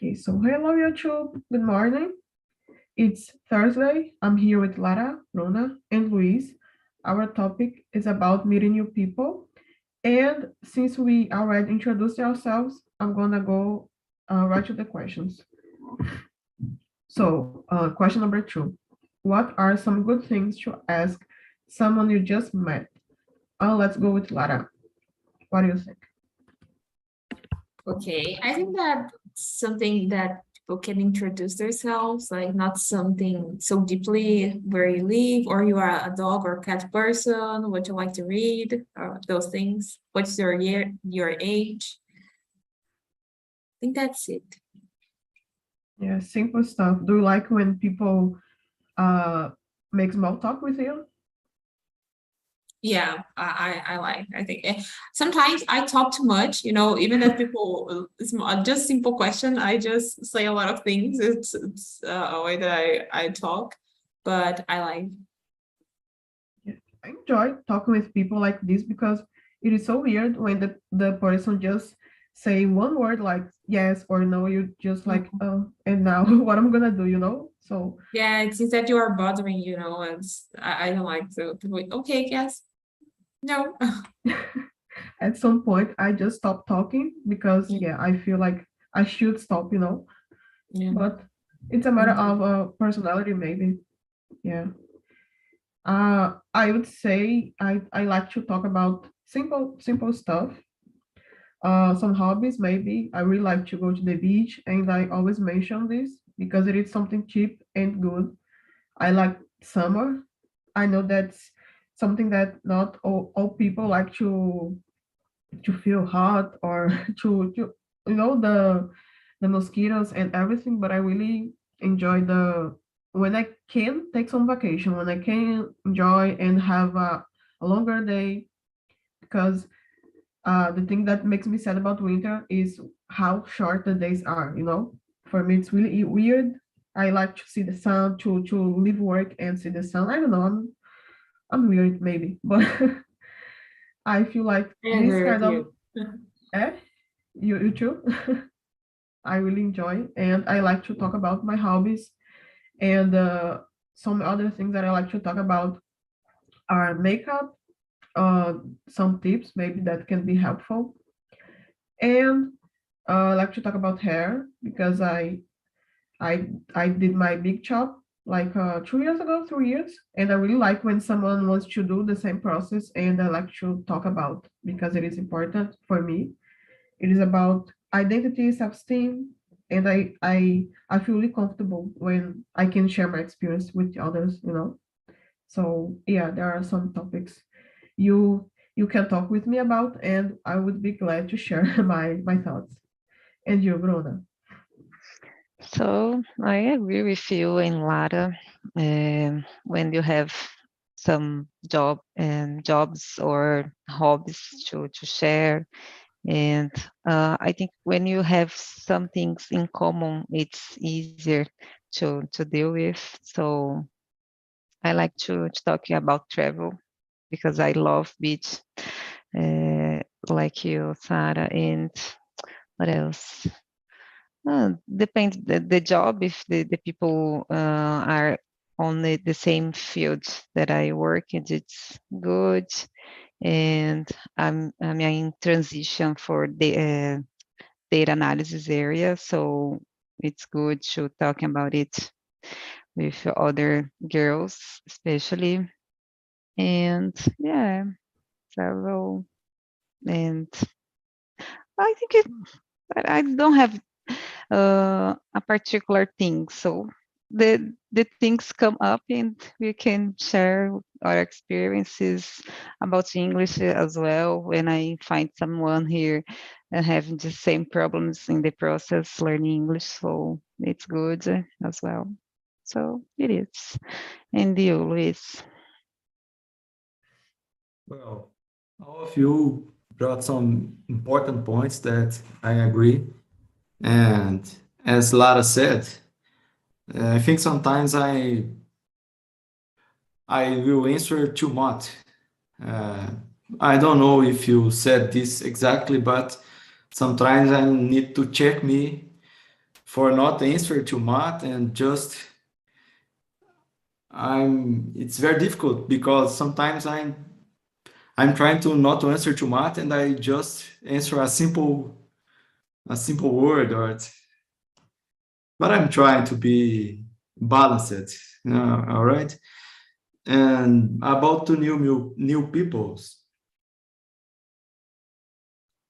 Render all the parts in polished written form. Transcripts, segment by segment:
Okay, so hello YouTube, good morning. It's Thursday. I'm here with Lara, Rona, and Luis. Our topic is about meeting new people. And since we already introduced ourselves, I'm gonna go right to the questions. So, question number two. What are some good things to ask someone you just met? Let's go with Lara. What do you think? Okay, I think that something that people can introduce themselves, like not something so deeply where you live, or you are a dog or cat person, what you like to read, or those things. What's your year, your age? I think that's it. Yeah, simple stuff. Do you like when people uh, make small talk with you? Yeah, I like. I think sometimes I talk too much, even that people, it's just simple question. I just say a lot of things. It's a way that I talk, but I like. Yeah. I enjoy talking with people like this because it is so weird when the person just say one word like yes or no, you just like, oh, and now what I'm gonna do, you know? So Yeah, it seems that you are bothering, and I don't like to people. Okay, yes, no. at some point I just stop talking because yeah, I feel like I should stop, you know. Yeah. But it's a matter of personality maybe. Yeah. I would say I like to talk about simple stuff. Some hobbies, maybe. I really like to go to the beach, and I always mention this because it is something cheap and good. I like summer. I know that's something that not all people like to feel hot or to the mosquitoes and everything, but I really enjoy the when I can take some vacation, when I can enjoy and have a longer day because the thing that makes me sad about winter is how short the days are, you know. For me, it's really weird. I like to see the sun, to leave work and see the sun. I don't know, I'm weird maybe, but I feel like I this agree with kind of you. eh, you too. I really enjoy, and I like to talk about my hobbies and some other things that I like to talk about are makeup, uh, some tips maybe that can be helpful, and I like to talk about hair because I did my big chop like 2 years ago, 3 years, and I really like when someone wants to do the same process, and I like to talk about because it is important for me. It is about identity, self-esteem, and I feel really comfortable when I can share my experience with others, you know. So yeah, there are some topics you can talk with me about, and I would be glad to share my thoughts. And you, Bruna? So I agree with you and Lara. When you have some jobs or hobbies to share, and I think when you have some things in common, it's easier to deal with. So I like to talk about travel because I love beach, like you, Sarah, and what else? Depends the job. If the people are on the same field that I work in, it's good. And I'm in transition for the data analysis area, so it's good to talk about it with other girls, especially. And yeah, travel. And I think I don't have a particular thing. So the things come up and we can share our experiences about English as well. When I find someone here having the same problems in the process learning English, so it's good as well. So it is. And you, Luis? Well, all of you brought some important points that I agree. And as Lara said, I think sometimes I will answer too much. Uh, I don't know if you said this exactly, but sometimes I need to check me for not answer to Matt and just it's very difficult because sometimes I'm trying to not to answer to Matt and I just answer a simple word but I'm trying to be balanced, all right? And about to new peoples,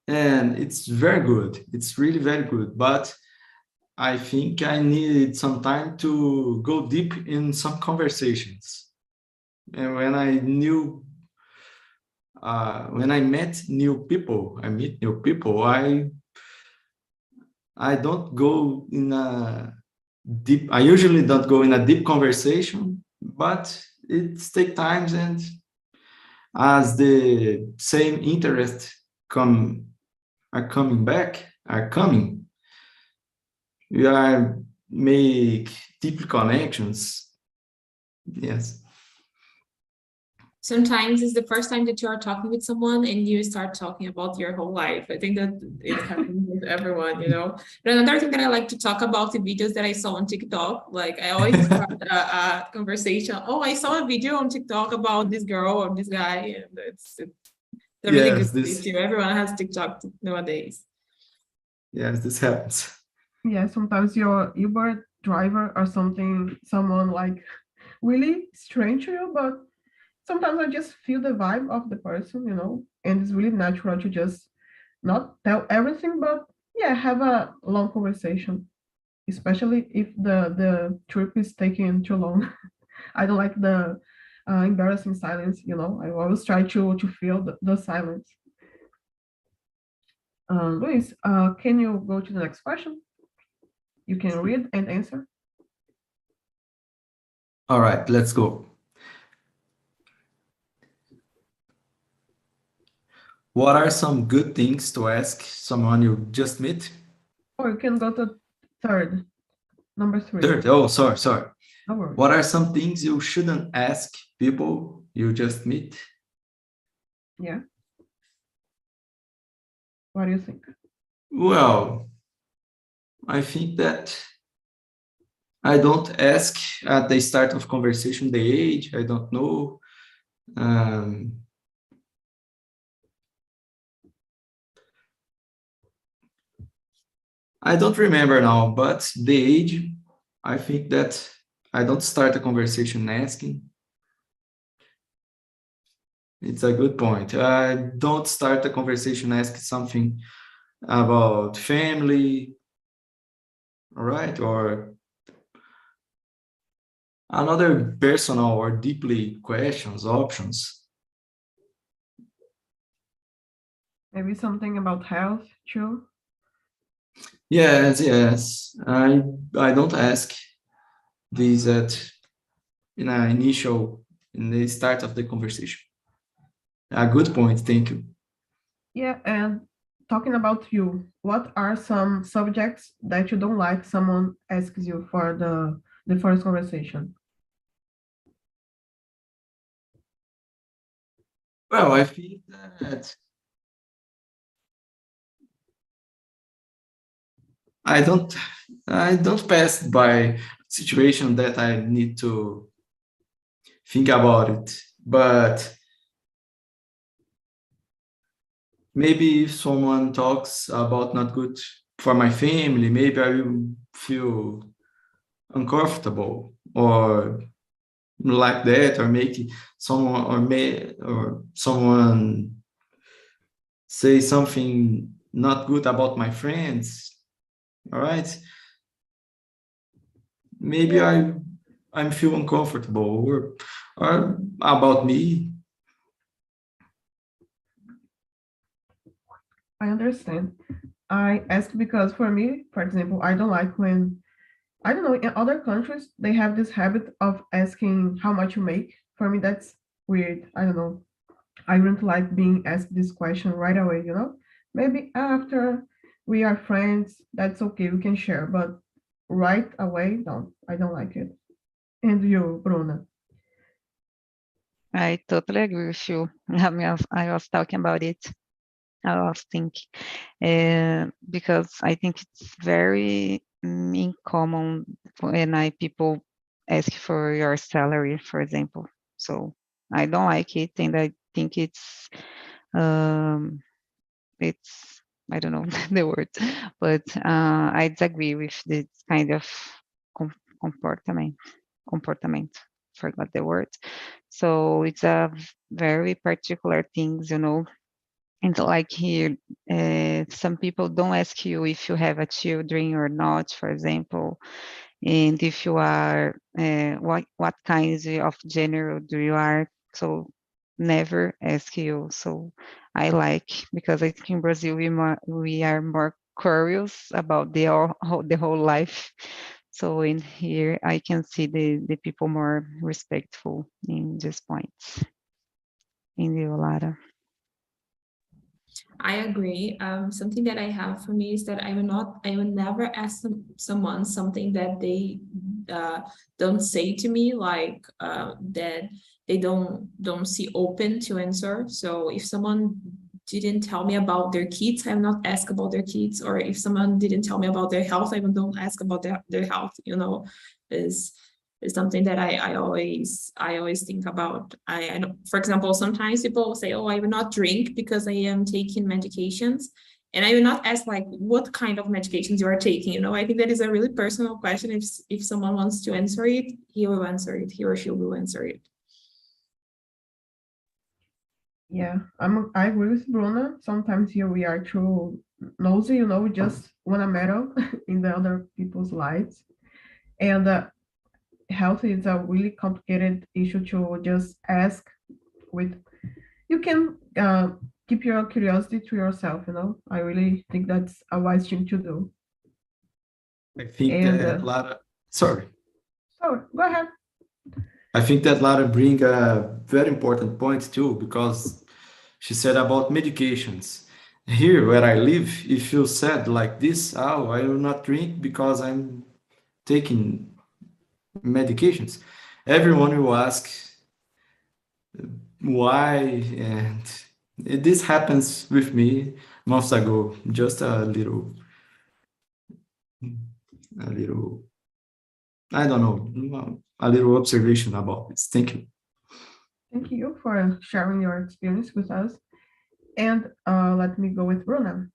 and it's very good. It's really very good, but I think I need some time to go deep in some conversations. And when I meet new people, I don't go in a deep. I usually don't go in a deep conversation, but it takes time, and as the same interest are coming, we are make deep connections. Yes. Sometimes it's the first time that you are talking with someone and you start talking about your whole life. I think that it happens with everyone, you know. But another thing that I like to talk about the videos that I saw on TikTok. Like I always start a conversation. Oh, I saw a video on TikTok about this girl or this guy, and it's a really good way too. Everyone has TikTok nowadays. Yes, this happens. Yeah, sometimes your Uber driver or someone like really strange to you, but sometimes I just feel the vibe of the person, you know, and it's really natural to just not tell everything, but yeah, have a long conversation, especially if the trip is taking too long. I don't like the embarrassing silence, you know. I always try to feel the silence. Luis, can you go to the next question? You can read and answer. All right, let's go. What are some good things to ask someone you just met? Or you can go to third, number 3. Third. Oh, sorry. No worries. What are some things you shouldn't ask people you just meet? Yeah. What do you think? Well, I think that I don't ask at the start of conversation the age. I don't know. I don't remember now, but the age, I think that I don't start a conversation asking. It's a good point. I don't start a conversation asking something about family, all right, or another personal or deeply questions, options. Maybe something about health too. Yes. I don't ask these in the start of the conversation. A good point, thank you. Yeah, and talking about you, what are some subjects that you don't like someone asks you for the first conversation? Well, I feel that I don't pass by situation that I need to think about it, but maybe if someone talks about not good for my family, maybe I will feel uncomfortable or like that, or make someone say something not good about my friends. All right, maybe I'm feel uncomfortable or about me. I understand. I ask because for me, for example, I don't like when, I don't know, in other countries, they have this habit of asking how much you make. For me, that's weird. I don't know. I don't like being asked this question right away, you know? Maybe after we are friends, that's okay, we can share, but right away, no, I don't like it. And you, Bruna? I totally agree with you. I was talking about it. I was thinking, because I think it's very uncommon when people ask for your salary, for example. So I don't like it, and I think um, it's I don't know the word, but I disagree with this kind of comportament. Forgot the word. So it's a very particular things, and like here, some people don't ask you if you have a children or not, for example, and if you are, what kinds of gender do you are. So never ask you. So I like, because I think in Brazil we are more curious about the whole life. So in here I can see the people more respectful in this points. In the Lara. I agree. Something that I have for me is that I will never ask someone something that they don't say to me, like that they don't see open to answer. So if someone didn't tell me about their kids, I will not ask about their kids. Or if someone didn't tell me about their health, I will don't ask about their health, is something that I always think about. I know, for example, sometimes people will say, oh, I will not drink because I am taking medications. And I will not ask like what kind of medications you are taking. I think that is a really personal question. If someone wants to answer it, he will answer it, he or she will answer it. Yeah, I agree with Bruna. Sometimes here we are too nosy, we just want to meddle in the other people's lives. And health is a really complicated issue to just ask with. You can keep your curiosity to yourself, I really think that's a wise thing to do. I think And that Lara, sorry. so go ahead. I think that Lara bring a very important point too, because she said about medications. Here where I live, if you said like this, oh, I will not drink because I'm taking medications, everyone will ask why, and this happens with me months ago. Just a little, I don't know, a little observation about this. Thank you. Thank you for sharing your experience with us. And let me go with Bruna.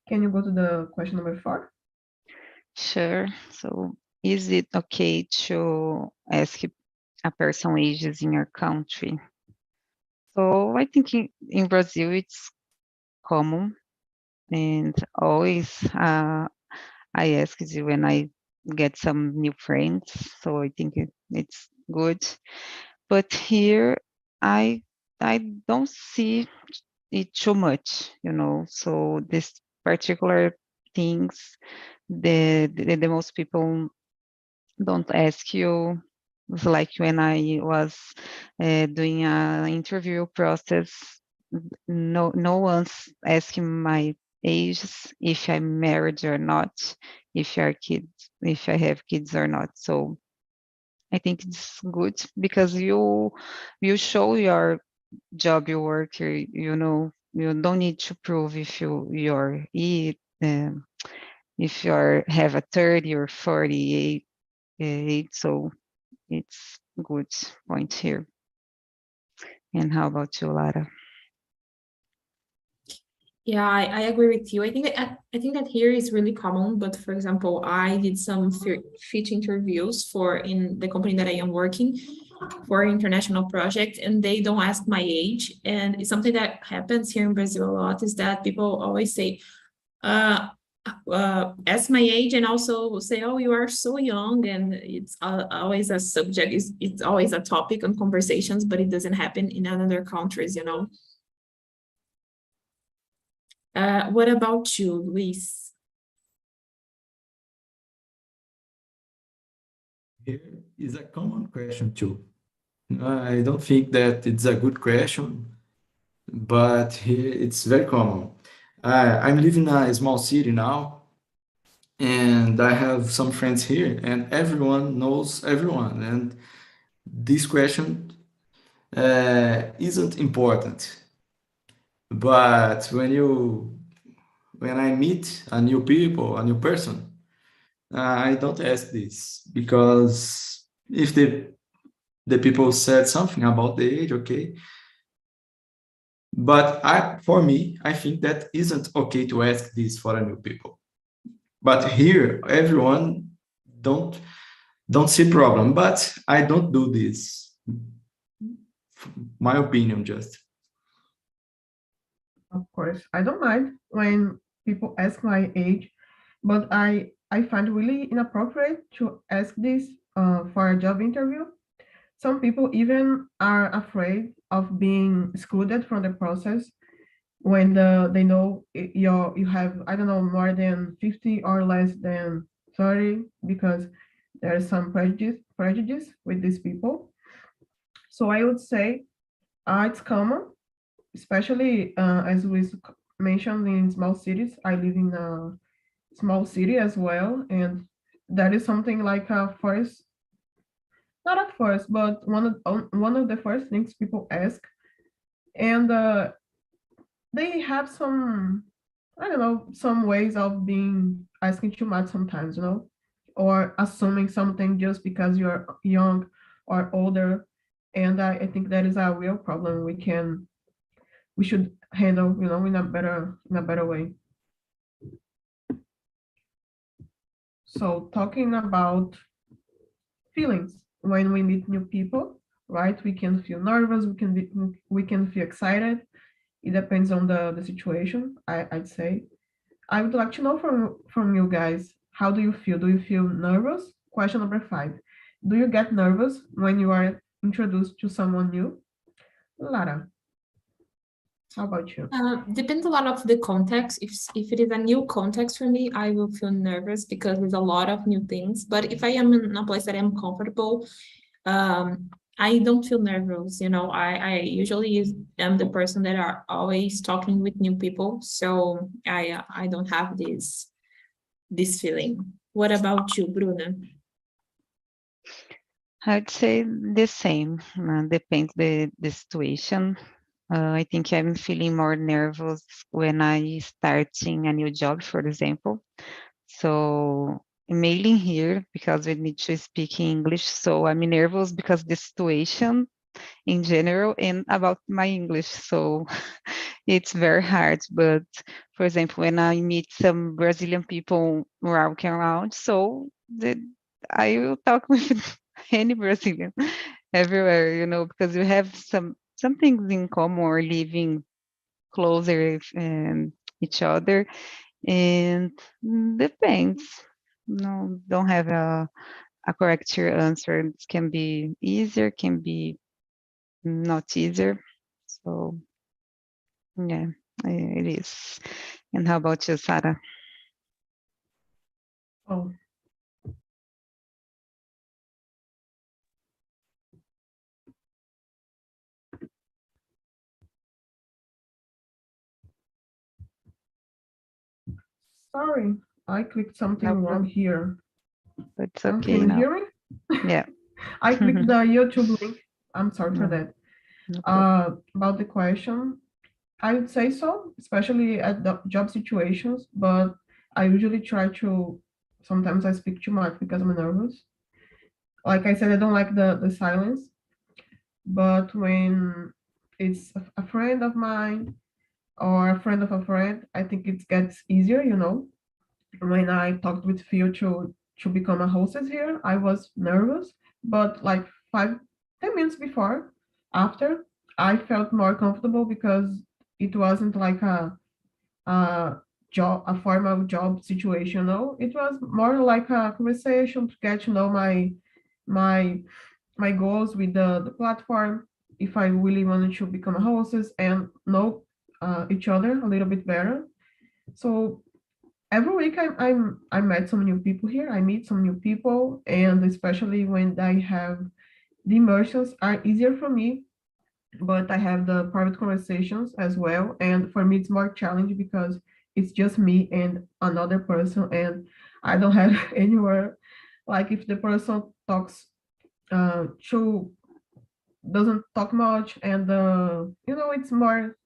Can you go to the question number 4? Sure. So is it okay to ask a person ages in your country? So I think in Brazil it's common, and always I ask you when I get some new friends. So I think it's good. But here I don't see it too much, So this particular things, the most people don't ask you. It's like when I was doing an interview process, no one's asking my age, if I'm married or not, if I have kids or not. So I think it's good because you show your job you work here, you don't need to prove if you're if you have a 30 or 48, so it's good point here. And how about you, Lara? Yeah, I agree with you. I think that here is really common, but for example, I did some fit interviews in the company that I am working for an international project, and they don't ask my age. And it's something that happens here in Brazil a lot, is that people always say, ask my age, and also say, oh, you are so young, and it's always a subject, it's always a topic on conversations, but it doesn't happen in other countries. What about you, Luis? Here is a common question too. I don't think that it's a good question, but here it's very common. I'm living in a small city now, and I have some friends here, and everyone knows everyone. And this question isn't important. But when I meet a new person, I don't ask this, because if the people said something about the age, okay. But for me, I think that isn't okay to ask this for a new people. But here, everyone don't see problem. But I don't do this. My opinion, just. Of course, I don't mind when people ask my age, but I find really inappropriate to ask this for a job interview. Some people even are afraid of being excluded from the process when they know you have, I don't know, more than 50 or less than 30, because there's some prejudice with these people. So I would say it's common, especially as we mentioned, in small cities. I live in a small city as well, and that is something like a first, not at first, but one of the first things people ask. And they have some, I don't know, some ways of being asking too much sometimes, or assuming something just because you're young or older. And I think that is a real problem we should handle, in a better way. So talking about feelings when we meet new people, right? We can feel nervous, we can feel excited. It depends on the situation, I'd say. I would like to know from you guys, how do you feel? Do you feel nervous? Question number 5. Do you get nervous when you are introduced to someone new? Lara, how about you? Depends a lot of the context. If it is a new context for me, I will feel nervous because there's a lot of new things. But if I am in a place that I'm comfortable, I don't feel nervous. I usually am the person that are always talking with new people, so I don't have this feeling. What about you, Bruna? I'd say the same. Depends the situation. I think I'm feeling more nervous when I starting a new job, for example. So mailing here because we need to speak English. So I'm nervous because the situation in general and about my English. So it's very hard. But for example, when I meet some Brazilian people walking around, so I will talk with any Brazilian everywhere, because we have some things in common or living closer and each other, and depends. No, don't have a correct answer. It can be easier, can be not easier. So yeah, it is. And how about you, Sarah? Oh, sorry, I clicked something No wrong problem. here. It's Can okay you now. hear me? Yeah. I clicked the YouTube link. I'm sorry for No, that. no problem. About the question, I would say so, especially at the job situations, but I usually try to, sometimes I speak too much because I'm nervous. Like I said, I don't like the silence, but when it's a friend of mine or a friend of a friend, I think it gets easier. When I talked with Phil to become a hostess here, I was nervous, but like 5, 10 minutes after, I felt more comfortable because it wasn't like a a formal job situation. No, it was more like a conversation to get to know my my goals with the platform, if I really wanted to become a hostess and know each other a little bit better. So every week I met some new people here. I meet some new people, and especially when I have the immersions are easier for me, but I have the private conversations as well. And for me, it's more challenging because it's just me and another person, and I don't have anywhere. Like if the person talks, too doesn't talk much, and it's more.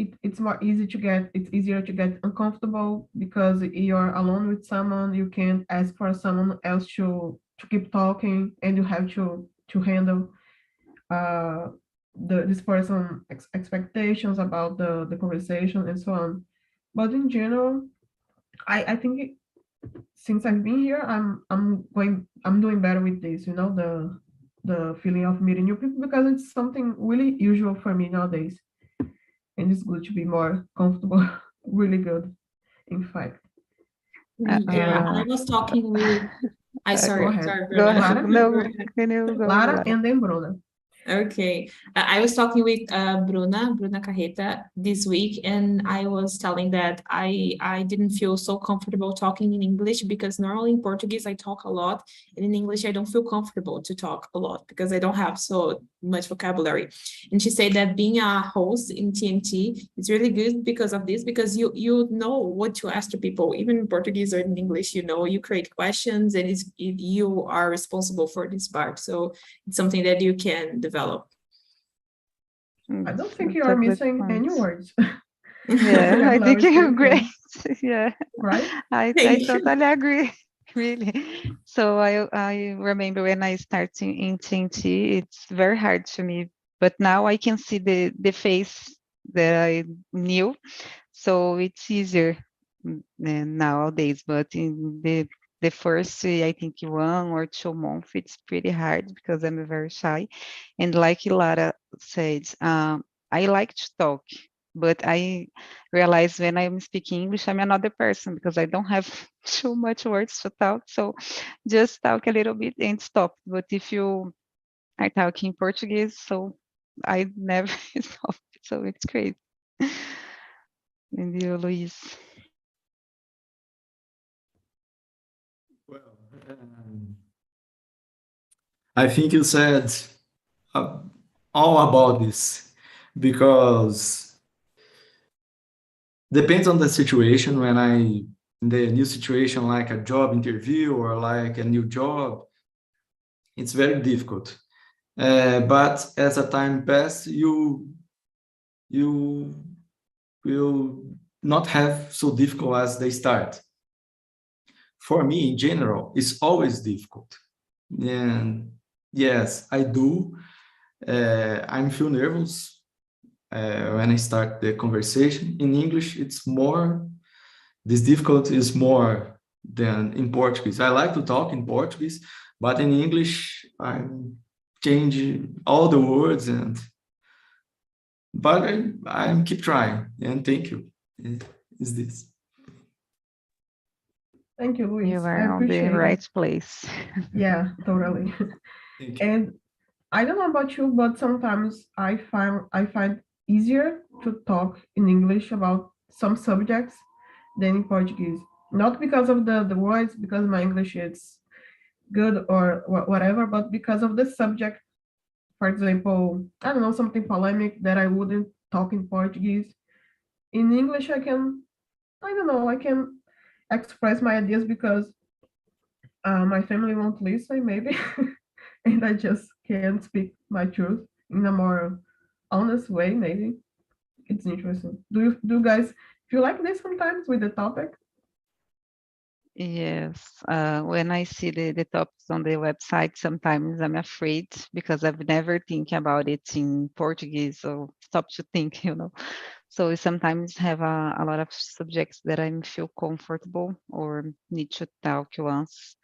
it's easier to get uncomfortable because you're alone with someone. You can't ask for someone else to keep talking, and you have to handle uh, this person expectations about the conversation and so on. But in general, I think since I've been here, I'm doing better with this. The feeling of meeting new people because it's something really usual for me nowadays, and it's good to be more comfortable. Really good, in fact. Yeah, Uh, I was talking with. I Go sorry, ahead. sorry, go Bruna. ahead. Lara? No, Go ahead. can you go, Lara Lara? and then Bruna. Okay. I was talking with Bruna Carreta this week, and I was telling that I didn't feel so comfortable talking in English because normally in Portuguese I talk a lot, and in English I don't feel comfortable to talk a lot because I don't have so much vocabulary. And she said that being a host in TNT is really good because of this, because you know what to ask to people, even in Portuguese or in English, you create questions, and you are responsible for this part. So it's something that you can develop. I don't think you That's a are good missing any point. words. Yeah, I think Vocabulary is you're pretty great. good, Yeah, right? I Thank you. totally agree. Really. So I remember when I started in TNT, it's very hard to me, but now I can see the face that I knew, so it's easier nowadays. But in the first, I think 1 or 2 months, it's pretty hard because I'm very shy. And like Lara said, I like to talk, but I realize when I'm speaking English, I'm another person because I don't have too much words to talk. So just talk a little bit and stop. But if you are talking Portuguese, so I never stop. So it's great. And you, Luis? Well, I think you said uh, all about this because depends on the situation. When in the new situation, like a job interview or like a new job, it's very difficult. But as a time passes, you will not have so difficult as they start. For me, in general, it's always difficult. And yes, I do. I'm feel nervous when I start the conversation. In English, this difficulty is more than in Portuguese. I like to talk in Portuguese, but in English, I'm changing all the words but I keep trying, and thank you. Is this? Thank you, Luis. You I are on the appreciate it. right place. Yeah, totally. Thank you. And I don't know about you, but sometimes I find easier to talk in English about some subjects than in Portuguese. Not because of the words, because my English is good or whatever, but because of the subject. For example, I don't know, something polemic that I wouldn't talk in Portuguese. In English, I don't know, I can express my ideas because my family won't listen, maybe, and I just can't speak my truth in a more honest way, maybe. It's interesting. Do you guys feel like this sometimes with the topic? Yes, when I see the topics on the website, sometimes I'm afraid because I've never think about it in Portuguese or stop to think, So we sometimes have a lot of subjects that I feel comfortable or need to talk once.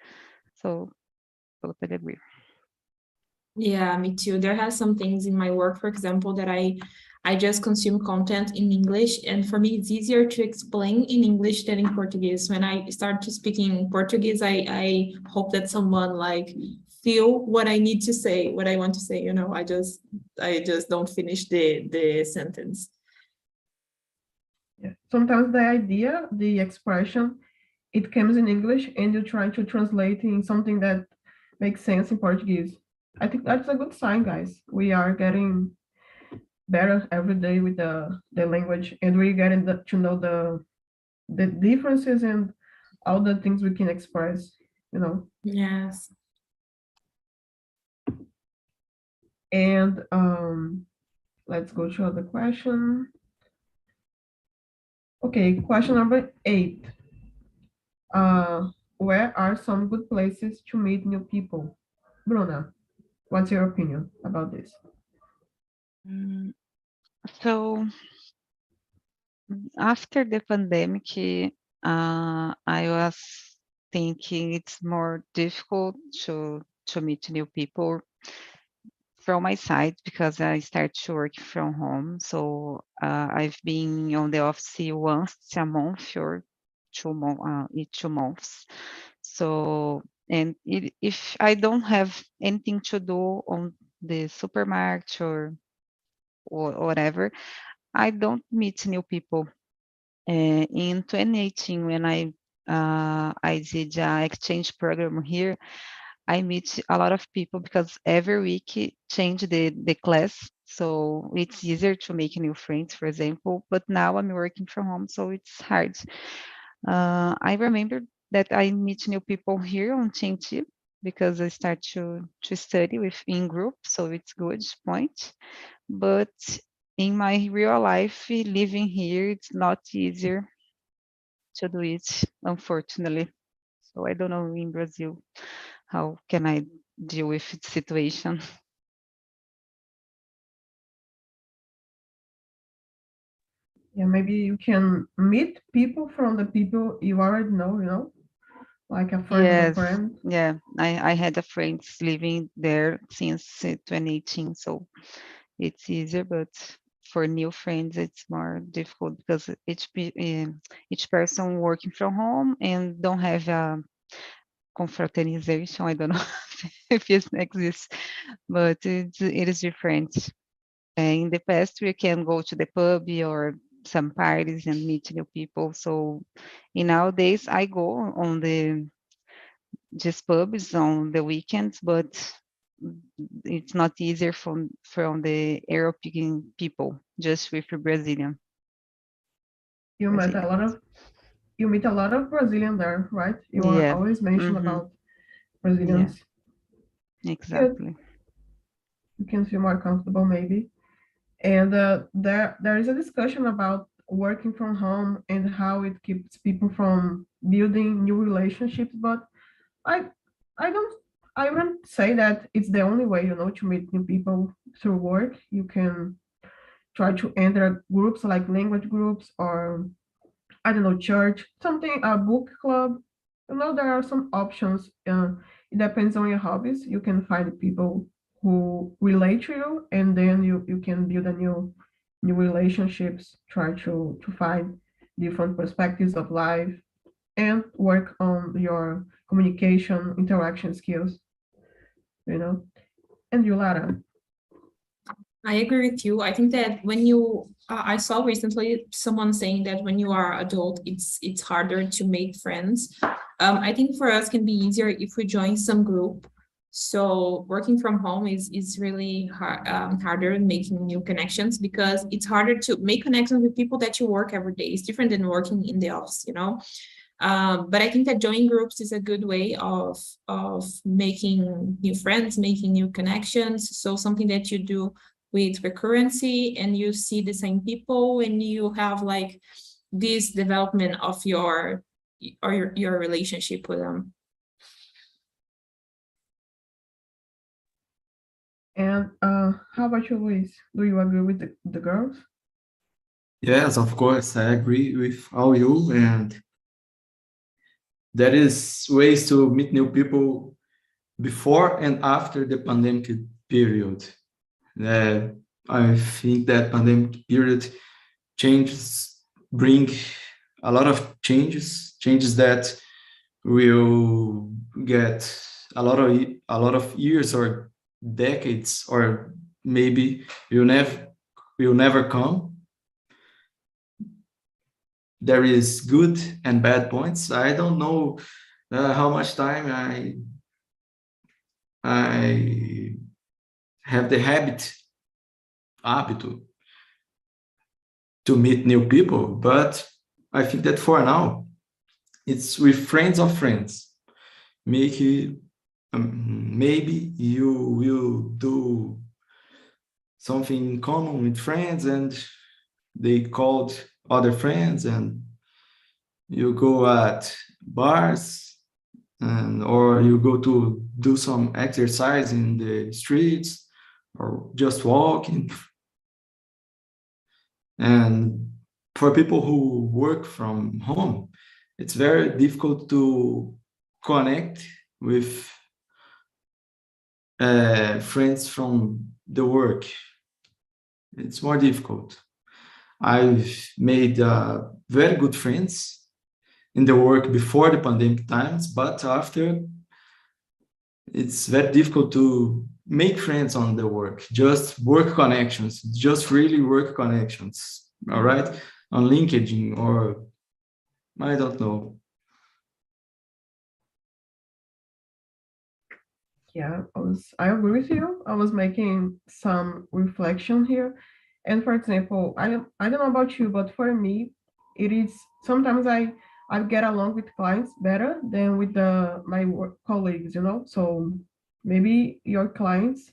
So totally agree. Yeah, me too. There has some things in my work, for example, that I just consume content in English, and for me it's easier to explain in English than in Portuguese. When I start to speaking in Portuguese, I hope that someone like feel what I need to say, what I want to say, I just don't finish the sentence. Yeah. Sometimes the idea, the expression, it comes in English and you try to translate in something that makes sense in Portuguese. I think that's a good sign, guys. We are getting better every day with the language, and we're getting to know the differences and all the things we can express. Yes. And let's go to other question. Okay, question number 8. Where are some good places to meet new people? Bruna, what's your opinion about this? So after the pandemic, I was thinking it's more difficult to meet new people from my side because I start to work from home. So I've been on the office once a month or 2 months. So if I don't have anything to do on the supermarket or whatever, I don't meet new people. In 2018, when I did an exchange program here, I meet a lot of people because every week it change the class, so it's easier to make new friends, for example. But now I'm working from home, so it's hard. I remember that I meet new people here on TNT because I start to study with in group, so it's good point. But in my real life, living here, it's not easier to do it, unfortunately. So I don't know in Brazil, how can I deal with the situation? Yeah, maybe you can meet people from the people you already know, like a friend of a Yes, friend. yeah. I had a friends living there since 2018, so it's easier, but for new friends, it's more difficult because each person working from home and don't have a confraternization. I don't know if it exists, but it is different. In the past, we can go to the pub or some parties and meet new people. So in nowadays, I go on the just pubs on the weekends, but it's not easier from the European people, just with the Brazilian. You met a Brazilian. lot of you meet a lot of Brazilian there, right? You are Yeah. always mention Mm-hmm. about Yeah. Brazilians. Good. Exactly. You can feel more comfortable maybe. And there is a discussion about working from home and how it keeps people from building new relationships. But I I don't I wouldn't say that it's the only way, to meet new people through work. You can try to enter groups like language groups or I don't know, church, something, a book club. There are some options. It depends on your hobbies. You can find people who relate to you, and then you can build a new relationships. Try to find different perspectives of life and work on your communication interaction skills. You know. And you, Lara. I agree with you. I think that when you, I saw recently someone saying that when you are adult, it's harder to make friends. I think for us can be easier if we join some group. So working from home is really harder in making new connections because it's harder to make connections with people that you work every day. It's different than working in the office, you know. But I think that joining groups is a good way of making new friends, making new connections. So something that you do with recurrency and you see the same people and you have like this development of your relationship with them. And how about you, Luis? Do you agree with the girls? Yes, of course, I agree with all you, and there is ways to meet new people before and after the pandemic period. I think that pandemic period changes bring a lot of changes that will get a lot of years or decades, or maybe will never come. There is good and bad points. I don't know how much time I have the habit to meet new people, but I think that for now it's with friends of friends. Maybe maybe you will do something in common with friends, and they called other friends and you go at bars or you go to do some exercise in the streets or just walking. And for people who work from home, it's very difficult to connect with friends from the work. It's more difficult. I've made very good friends in the work before the pandemic times, but after, it's very difficult to make friends on the work, just work connections, just really work connections, all right? On LinkedIn or I don't know. Yeah, I agree with you. I was making some reflection here. And for example, I don't know about you, but for me, it is sometimes I get along with clients better than with my work colleagues, you know. So maybe your clients,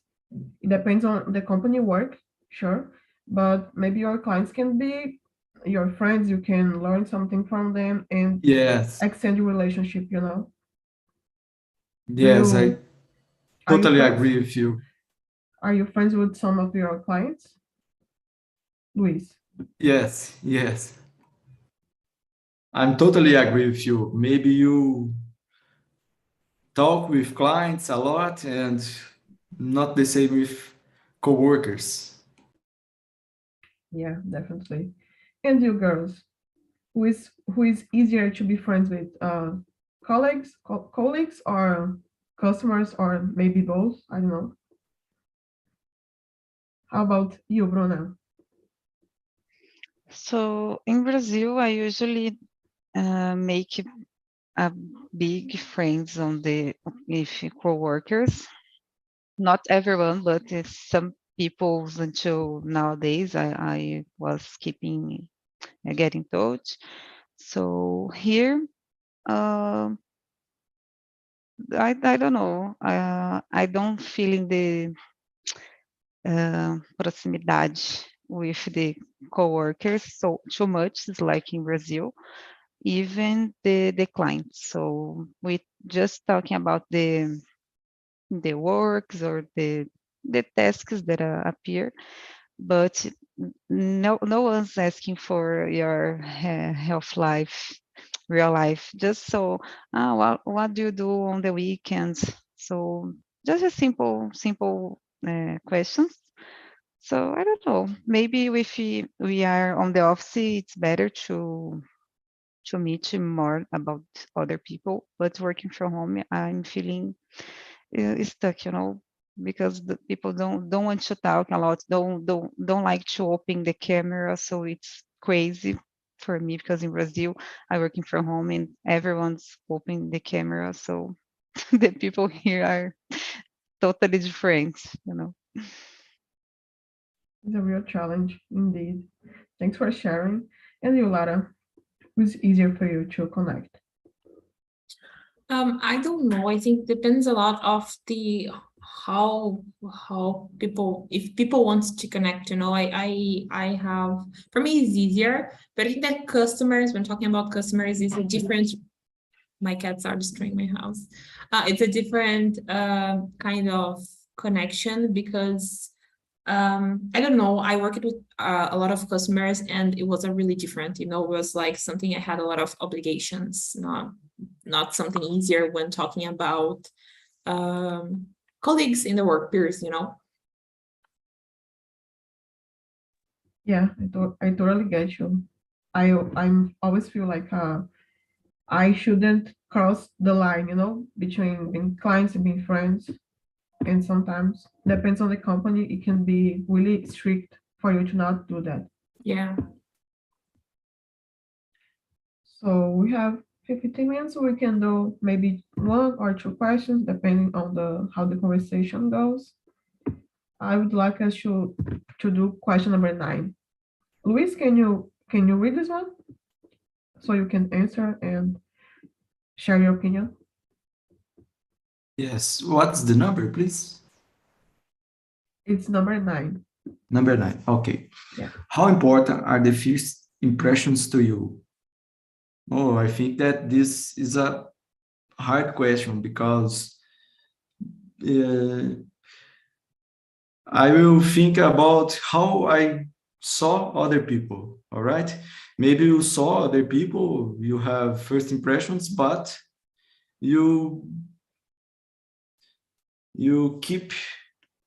it depends on the company work, sure, but maybe your clients can be your friends. You can learn something from them and Yes, extend your relationship, you know. yes, I Are you totally friends? agree with you. Are you friends with some of your clients, Luis? Yes, yes. I'm totally agree with you. Maybe you talk with clients a lot and not the same with coworkers. Yeah, definitely. And you girls, who is easier to be friends with? Colleagues or customers or maybe both? I don't know. How about you, Bruna? So in Brazil, I usually make a big friends on the with coworkers. Not everyone, but some people until nowadays I was keeping get in touch. So here, uh, I don't know. I don't feel in the proximidade with the coworkers so too much. It's like in Brazil, even the clients. So we just talking about the works or the tasks that appear, but no one's asking for your health life, real life. Just so, what do you do on the weekends? So just a simple questions. So I don't know. Maybe if we are on the office, it's better to meet more about other people. But working from home, I'm feeling stuck, because the people don't want to talk a lot, don't like to open the camera, so it's crazy for me because in Brazil I working from home and everyone's opening the camera, so the people here are totally different. It's a real challenge indeed. Thanks for sharing. And you, Lara, who's easier for you to connect? I don't know. I think depends a lot of the how people, if people want to connect, I have, for me it's easier, but I think that customers, when talking about customers, is a different, my cats are destroying my house. It's a different kind of connection because I don't know, I worked with a lot of customers and it was a really different, it was like something I had a lot of obligations, not something easier when talking about colleagues in the work peers. Yeah, I totally get you. I'm always feel like I shouldn't cross the line, between being clients and being friends. And sometimes depends on the company, it can be really strict for you to not do that. Yeah. So we have 15 minutes, so we can do maybe one or two questions depending on how the conversation goes. I would like us to do question number 9. Luis, can you read this one so you can answer and share your opinion? Yes, what's the number, please? It's number 9. Number 9, okay. Yeah. How important are the first impressions to you? Oh, I think that this is a hard question because I will think about how I saw other people, all right? Maybe you saw other people, you have first impressions, but you keep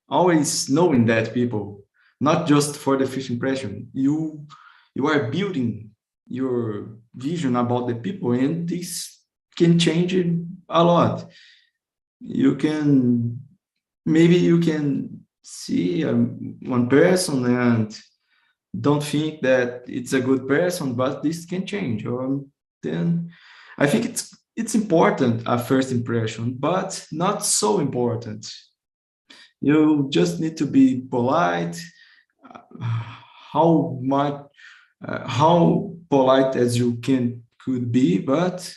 always knowing that people, not just for the first impression. You are building your vision about the people, and this can change it a lot. Maybe you can see one person and don't think that it's a good person, but this can change. Or then I think it's important a first impression, but not so important. You just need to be polite. How polite as you could be, but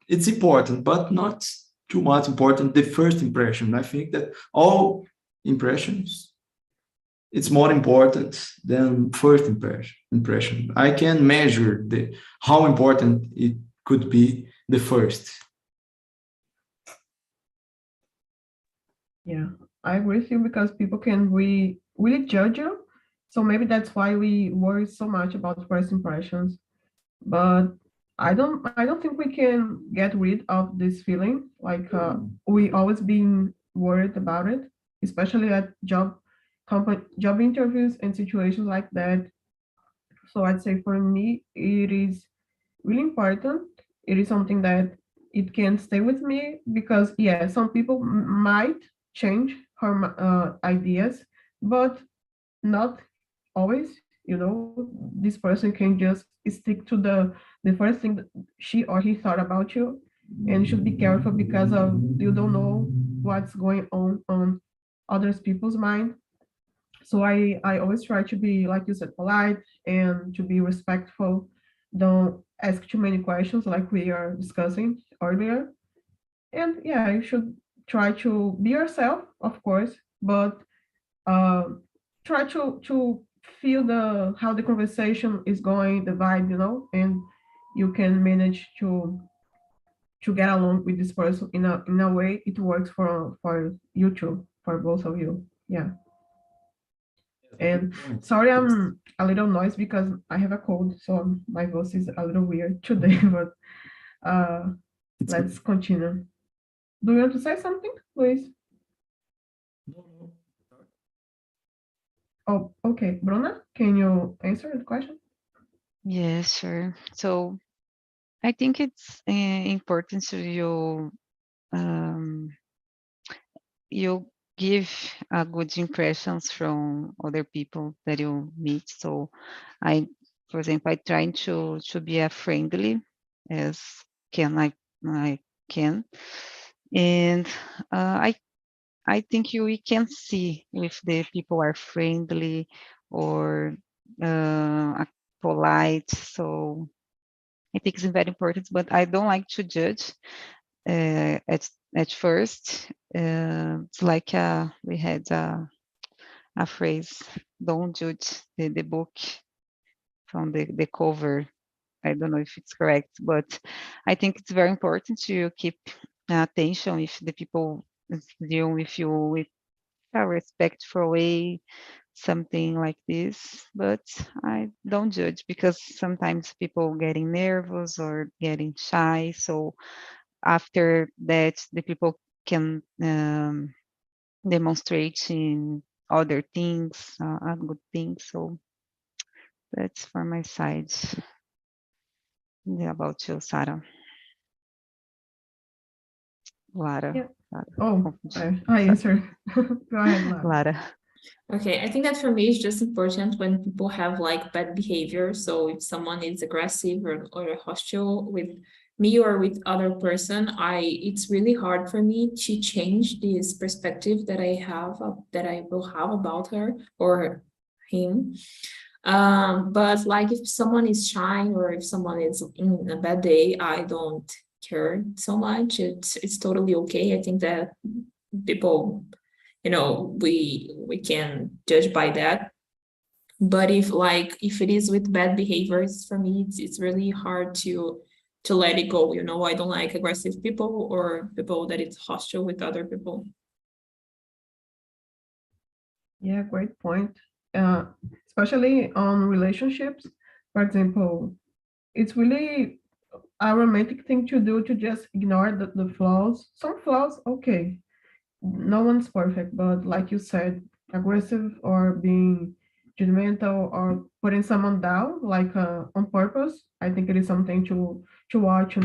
it's important, but not too much important. The first impression, I think that all impressions, it's more important than first impression. I can measure how important it could be the first. Yeah, I agree with you because people can really judge you. So maybe that's why we worry so much about first impressions. But I don't think we can get rid of this feeling. Like we always being worried about it, especially at job interviews and situations like that. So I'd say for me, it is really important. It is something that it can stay with me because, yeah, some people might change her ideas, but not always. This person can just stick to the first thing that she or he thought about you, and you should be careful because of you don't know what's going on others people's mind. So I always try to be, like you said, polite and to be respectful. Don't ask too many questions like we are discussing earlier. And yeah, you should try to be yourself, of course, but uh, try to feel the how the conversation is going, the vibe, and you can manage to get along with this person in a way it works for you two, for both of you. Yeah. And sorry, I'm a little noisy because I have a cold, so my voice is a little weird today. But let's continue. Do you want to say something, Luis? Oh, okay. Bruna, can you answer the question? Yes, sure. So I think it's important to you give good impressions from other people that you meet. So for example, I try to be a friendly as I can, and I think we can see if the people are friendly or polite. So I think it's very important, but I don't like to judge at first. It's like we had a phrase: "Don't judge the book from the cover." I don't know if it's correct, but I think it's very important to keep attention if the people deal with you with a respectful way, something like this. But I don't judge because sometimes people getting nervous or getting shy. So after that, the people can demonstrate in other things, good things. So that's for my side. Yeah, about you, Sarah. Lara. Yeah. Lara. Oh, I answered. Go ahead, Lara. Lara. Okay, I think that for me it's just important when people have like bad behavior. So if someone is aggressive or hostile with me or with other person, it's really hard for me to change this perspective that I have that I will have about her or him. But like if someone is shy or if someone is in a bad day, I don't care so much. It's totally okay. I think that people, we can judge by that. But if it is with bad behaviors, for me, it's really hard to let it go. I don't like aggressive people or people that it's hostile with other people. Yeah, great point. Especially on relationships. For example, it's really a romantic thing to do to just ignore the flaws. Some flaws, okay. No one's perfect, but like you said, aggressive or being judgmental or putting someone down, like on purpose, I think it is something to watch.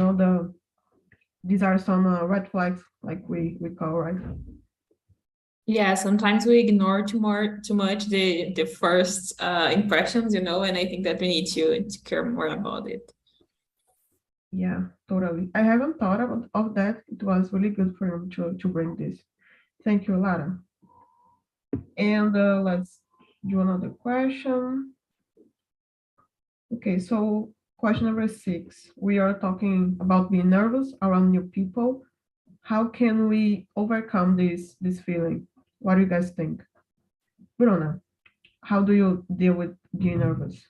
These are some red flags, like we call, right? Yeah, sometimes we ignore too much the first impressions, and I think that we need to care more about it. Yeah, totally. I haven't thought of that. It was really good for you to bring this. Thank you, Lara. And let's do another question. Okay, so question number 6. We are talking about being nervous around new people. How can we overcome this feeling? What do you guys think? Bruna, how do you deal with being nervous?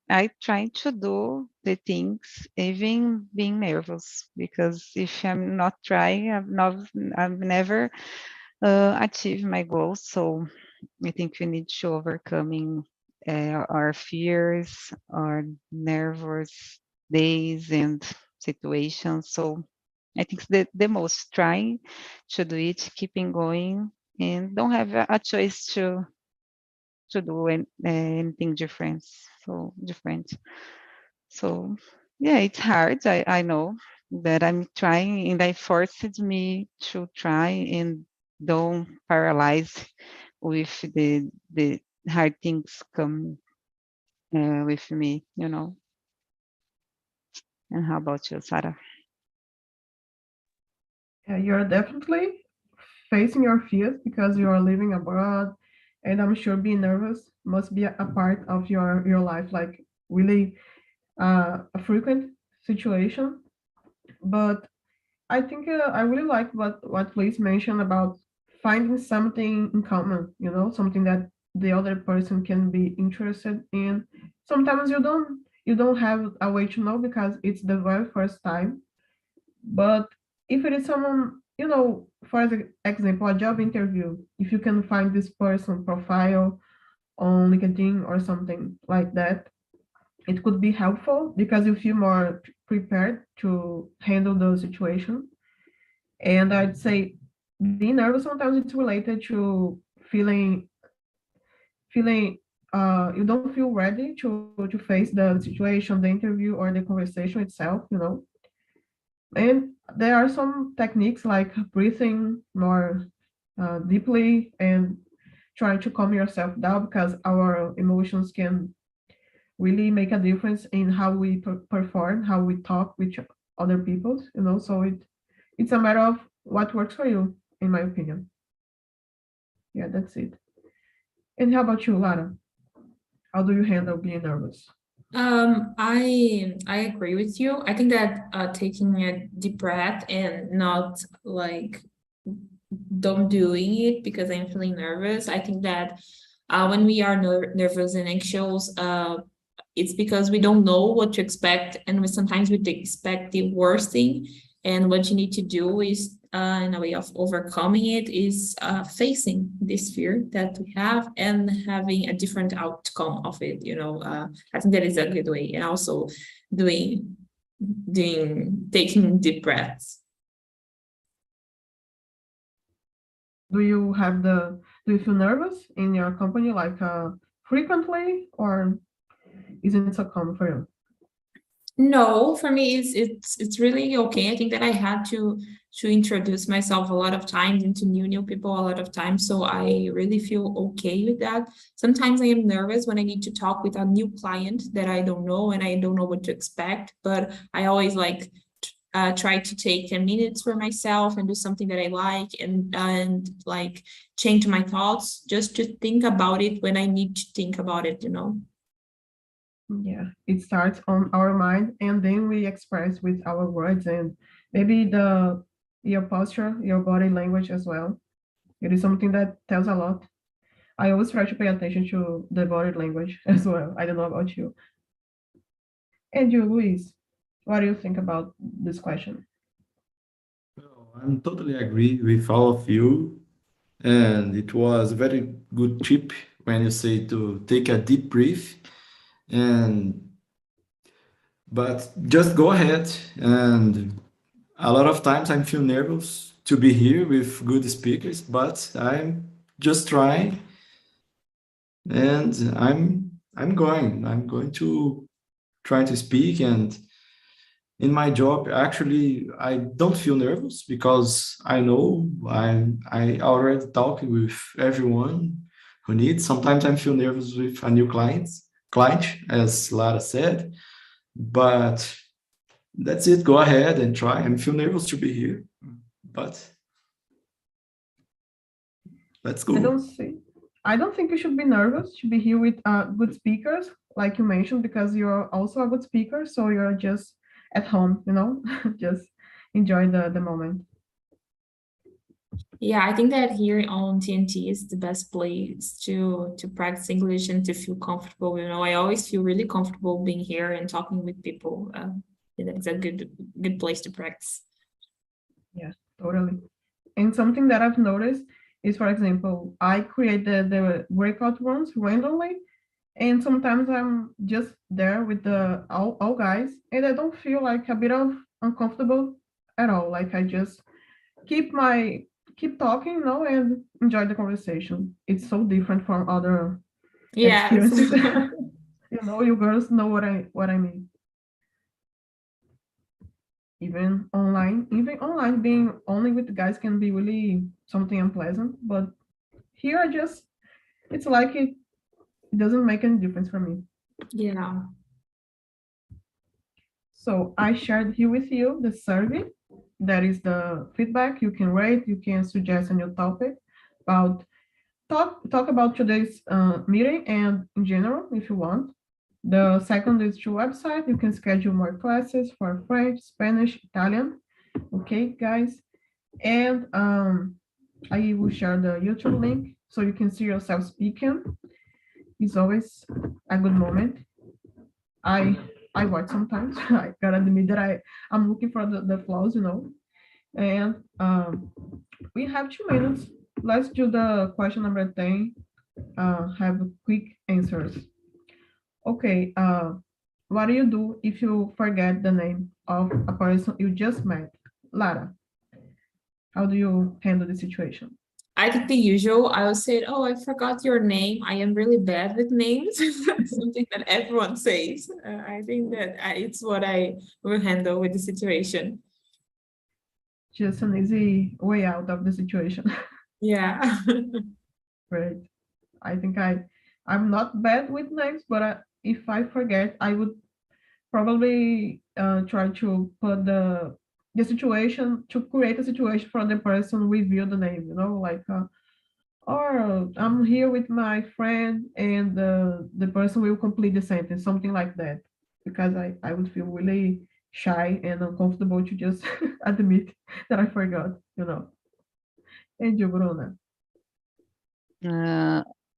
I try to do the things even being nervous, because if I'm not trying, I've never achieved my goals. So I think we need to overcoming our fears, our nervous days and situations. So I think the most trying to do it, keeping going, and don't have a choice to do anything different. So yeah, it's hard. I know that I'm trying, and I forced me to try and don't paralyze with the hard things come with me. And how about you, Sarah? Yeah, you're definitely facing your fears because you are living abroad, and I'm sure being nervous must be a part of your life, like really a frequent situation. But I think I really like what Liz mentioned about finding something in common, something that the other person can be interested in. Sometimes you don't have a way to know because it's the very first time. But if it is someone, for example, a job interview, if you can find this person profile on LinkedIn or something like that, it could be helpful because you feel more prepared to handle the situation. And I'd say being nervous sometimes it's related to feeling you don't feel ready to face the situation, the interview, or the conversation itself. And there are some techniques like breathing more deeply and trying to calm yourself down because our emotions can really make a difference in how we perform, how we talk with other people. So it's a matter of what works for you, in my opinion. Yeah, that's it. And how about you, Lara? How do you handle being nervous? I agree with you. I think that taking a deep breath and not don't doing it because I'm feeling nervous. I think that when we are nervous and anxious, it's because we don't know what to expect, and sometimes we expect the worst thing. And what you need to do is, in a way of overcoming it, is facing this fear that we have and having a different outcome of it. I think that is a good way, and also taking deep breaths. Do you feel nervous in your company like frequently, or isn't it so common for you? No, for me, it's really okay. I think that I had to introduce myself a lot of times into new people a lot of times, so I really feel okay with that. Sometimes I am nervous when I need to talk with a new client that I don't know and I don't know what to expect, but I always try to take 10 minutes for myself and do something that I like and change my thoughts just to think about it when I need to think about it. Yeah, it starts on our mind and then we express with our words and maybe your posture, your body language as well. It is something that tells a lot. I always try to pay attention to the body language as well. I don't know about you. And you, Luis, what do you think about this question? Well, I'm totally agree with all of you, and it was a very good tip when you say to take a deep breath, and but just go ahead. And a lot of times I feel nervous to be here with good speakers, but I'm just trying, and I'm going to try to speak. And in my job, actually, I don't feel nervous because I know I already talk with everyone who needs. Sometimes I feel nervous with a new client, as Lara said, but that's it. Go ahead and try. I feel nervous to be here, but let's I go. don't think you should be nervous to be here with good speakers, like you mentioned, because you're also a good speaker, so you're just at home, just enjoy the moment. Yeah, I think that here on TNT is the best place to practice English and to feel comfortable. I always feel really comfortable being here and talking with people. It's a good place to practice. Yeah, totally. And something that I've noticed is, for example, I create the breakout rooms randomly, and sometimes I'm just there with the all guys, and I don't feel like a bit of uncomfortable at all. Like I just keep talking, and enjoy the conversation. It's so different from other Yes. experiences. You girls know what I mean. Even online, being only with the guys can be really something unpleasant. But here, it's like it doesn't make any difference for me. Yeah. So I shared here with you the survey. That is the feedback. You can rate, you can suggest a new topic about talk about today's meeting and in general if you want. The second is your website. You can schedule more classes for French, Spanish, Italian. Okay, guys. And I will share the YouTube link so you can see yourself speaking. It's always a good moment. I watch sometimes. I gotta admit that I'm looking for the flaws, And we have 2 minutes. Let's do the question number 10. Have quick answers. Okay. What do you do if you forget the name of a person you just met? Lara, how do you handle the situation? I think the usual, I will say, oh, I forgot your name. I am really bad with names. Something that everyone says. I think that it's what I will handle with the situation. Just an easy way out of the situation. Yeah. Right. I think I'm not bad with names, but if I forget, I would probably try to put the situation to create a situation for the person reveal the name, like or I'm here with my friend and the person will complete the sentence, something like that, because I would feel really shy and uncomfortable to just admit that I forgot. And you, Bruna?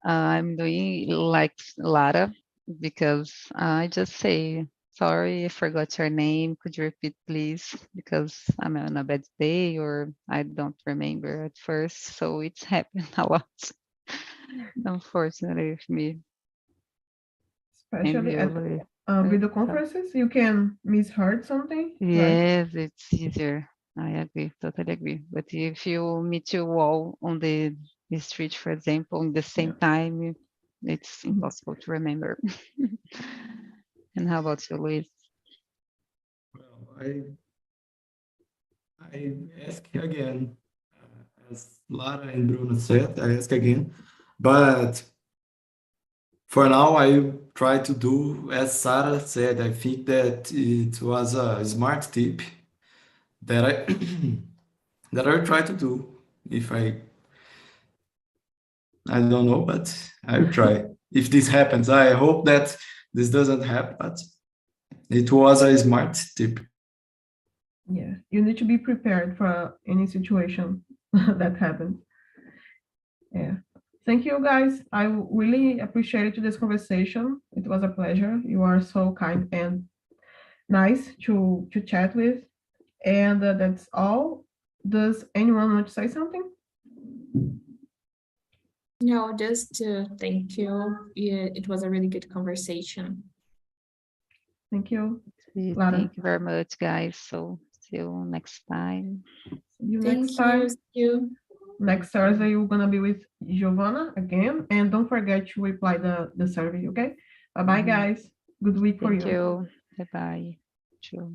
I'm doing like Lara because I just say, sorry, I forgot your name. Could you repeat, please? Because I'm on a bad day or I don't remember at first. So it's happened a lot, unfortunately, with me. And Especially at you, video conferences, you can misheard something, right? yes, it's easier. I agree, totally agree. But if you meet you all on the street, for example, in the same time, it's impossible to remember. And how about you, Luis? Well, I ask again, as Lara and Bruno said, I ask again, but for now, I try to do as Sarah said. I think that it was a smart tip that I that I try to do. If I don't know, but I will try. If this happens, I hope that this doesn't happen, but it was a smart tip. Yeah, you need to be prepared for any situation that happens. Yeah. Thank you, guys. I really appreciated this conversation. It was a pleasure. You are so kind and nice to chat with. And that's all. Does anyone want to say something? No, just to thank you. Yeah, it was a really good conversation. Thank you. Thank Lara. you very much, guys. So see you next time. See you Thank next time. you. See you. Next Thursday, we're gonna be with Giovanna again. And don't forget to reply the survey, okay? Bye-bye, Mhm. guys. Good week for Thank you. you. Bye bye. Tchau.